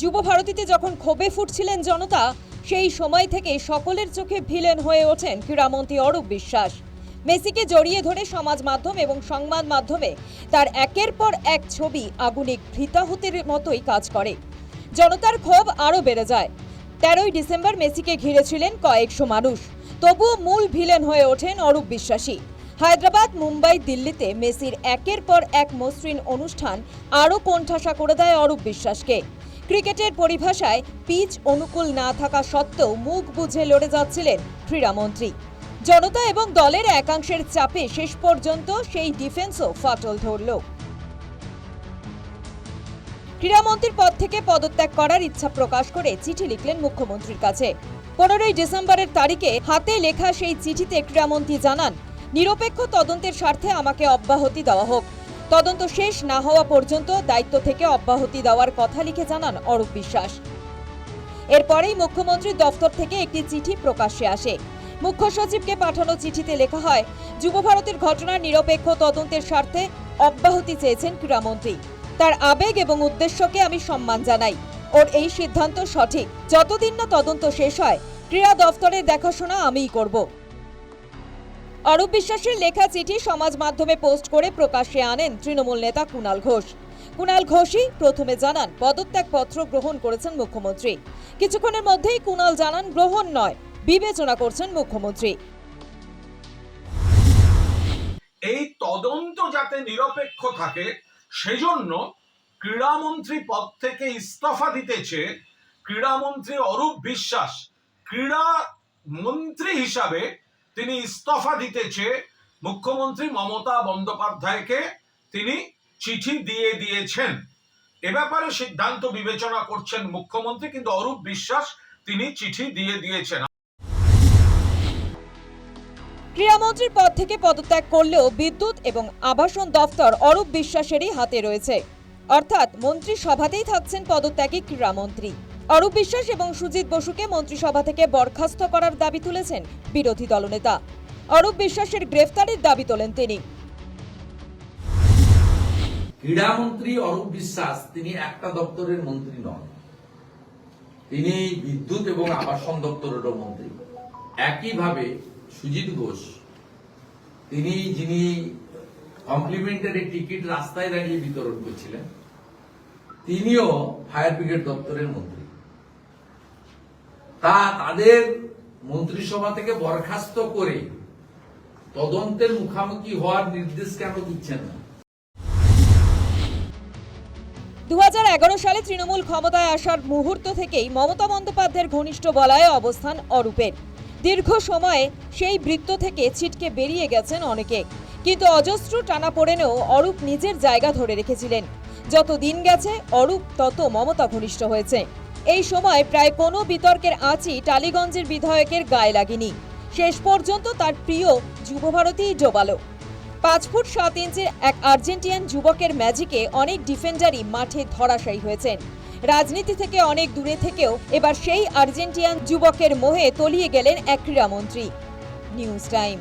যুব ভারতীতে যখন ক্ষোভে ফুটছিলেন জনতা, সেই সময় থেকে সকলের চোখে ভিলেন হয়ে ওঠেন ক্রীড়ামন্ত্রী অরূপ বিশ্বাস। মেসিকে জড়িয়ে ধরে সমাজ মাধ্যম এবং সংবাদ মাধ্যমে তার একের পর এক ছবি আগুনে ঘৃতাহুতির মতোই কাজ করে। জনতার ক্ষোভ আরও বেড়ে যায়। 13ই ডিসেম্বর মেসিকে ঘিরেছিলেন কয়েকশো মানুষ, তবুও মূল ভিলেন হয়ে ওঠেন অরূপ বিশ্বাসী। হায়দ্রাবাদ, মুম্বাই, দিল্লিতে মেসির একের পর এক মসৃণ অনুষ্ঠান আরও কোণঠাসা করে দেয় অরূপ বিশ্বাসকে। ক্রিকেটের পরিভাষায় পিচ অনুকূল না থাকা সত্ত্বেও মুখ বুজে লড়ে যাচ্ছিলেন ক্রীড়ামন্ত্রী। জনতা এবং দলের একাংশের চাপে শেষ পর্যন্ত সেই ডিফেন্সও ফাটল ধরল। ক্রীড়ামন্ত্রীর পদ থেকে পদত্যাগ করার ইচ্ছা প্রকাশ করে চিঠি লিখলেন মুখ্যমন্ত্রীর কাছে। 15ই ডিসেম্বরের তারিখে হাতে লেখা সেই চিঠিতে ক্রীড়ামন্ত্রী জানান, নিরপেক্ষ তদন্তের স্বার্থে আমাকে অব্যাহতি দেওয়া হোক। তদন্ত শেষ না হওয়া পর্যন্ত দায়িত্ব থেকে অব্যাহতি দেওয়ার কথা লিখে জানান অরূপ বিশ্বাস। এরপরেই মুখ্যমন্ত্রীর দফতর থেকে একটি চিঠি প্রকাশ্যে আসে। মুখ্য সচিবকে পাঠানো চিঠিতে লেখা হয়, যুব ভারতের ঘটনার নিরপেক্ষ তদন্তের স্বার্থে অব্যাহতি চেয়েছেন ক্রীড়ামন্ত্রী। তার আবেগ এবং উদ্দেশ্যকে আমি সম্মান জানাই। ওর এই সিদ্ধান্ত সঠিক। যতদিন না তদন্ত শেষ হয়, ক্রীড়া দফতরের দেখাশোনা আমিই করব। অরূপ বিশ্বাসের লেখা চিঠি সমাজ মাধ্যমে পোস্ট করে প্রকাশ্যে আনেন তৃণমূল নেতা কুণাল ঘোষ। কুণাল ঘোষই প্রথমে জানান পদত্যাগপত্র গ্রহণ করেছেন মুখ্যমন্ত্রী। কিছুক্ষণের মধ্যেই কুণাল জানান গ্রহণ নয়, বিবেচনা করছেন মুখ্যমন্ত্রী। এই তদন্ত যাতে নিরপেক্ষ থাকে সেজন্য ক্রীড়ামন্ত্রী পদ থেকে ইস্তফা দিতেছে ক্রীড়ামন্ত্রী অরূপ বিশ্বাস। ক্রীড়া মন্ত্রী হিসাবে তিনি ইস্তফা দিতেছে মুখ্যমন্ত্রী মমতা বন্দ্যোপাধ্যায়কে তিনি চিঠি দিয়ে দিয়েছেন। এ ব্যাপারে সিদ্ধান্ত বিবেচনা করছেন মুখ্যমন্ত্রী, কিন্তু অরূপ বিশ্বাস তিনি চিঠি দিয়ে দিয়েছেন। ক্রীড়ামন্ত্রীর পদ থেকে পদত্যাগ করলেও বিদ্যুৎ এবং আবাসন দফতর অরূপ বিশ্বাসেরই হাতে রয়েছে। অর্থাৎ মন্ত্রিসভাতেই থাকছেন পদত্যাগী ক্রীড়ামন্ত্রী। অরূপ বিশ্বাস এবং সুজিত বসুকে মন্ত্রিসভা থেকে বরখাস্ত করার দাবি তুলেছেন বিরোধী দলনেতা। অরূপ বিশ্বাসের গ্রেফতারের দাবি তোলেন তিনি। ক্রীড়ামন্ত্রী অরূপ বিশ্বাস তিনি একটা দপ্তরের মন্ত্রী নন, তিনি বিদ্যুৎ এবং আবাসন দপ্তরেরও মন্ত্রী। একইভাবে সুজিত ঘোষ, যিনি কমপ্লিমেন্টারি টিকিট রাস্তায় দাঁড়িয়ে বিতরণ করছিলেন, তিনিও ফায়ার ব্রিগেড দপ্তরের মন্ত্রী। তাদের মন্ত্রিসভা থেকে বরখাস্ত করে তদন্তের মুখোমুখি হওয়ার নির্দেশ কেন দিচ্ছেন না? 2011 সালে তৃণমূল ক্ষমতায় আসার মুহূর্ত থেকেই মমতা বন্দ্যোপাধ্যায়ের ঘনিষ্ঠ বলয়ে অবস্থান অরূপের। দীর্ঘ সময়ে সেই বৃত্ত থেকে ছিটকে বেরিয়ে গেছেন অনেকে, কিন্তু অজস্র টানাপোড়েনেও অরূপ নিজের জায়গা ধরে রেখেছিলেন। যত দিন গেছে অরূপ তত মমতা ঘনিষ্ঠ হয়েছে। এই সময় প্রায় কোনো বিতর্কের আঁচই টালিগঞ্জের বিধায়কের গায়ে লাগেনি। শেষ পর্যন্ত তার প্রিয় যুবভারতীই ডোবালো। 5 ফুট 7 ইঞ্চির এক আর্জেন্টিয়ান যুবকের ম্যাজিকে অনেক ডিফেন্ডারই মাঠে ধরাশায়ী হয়েছেন। রাজনীতি থেকে অনেক দূরে থেকেও এবার সেই আর্জেন্টিয়ান যুবকের মোহে তলিয়ে গেলেন এক ক্রীড়ামন্ত্রী। News time.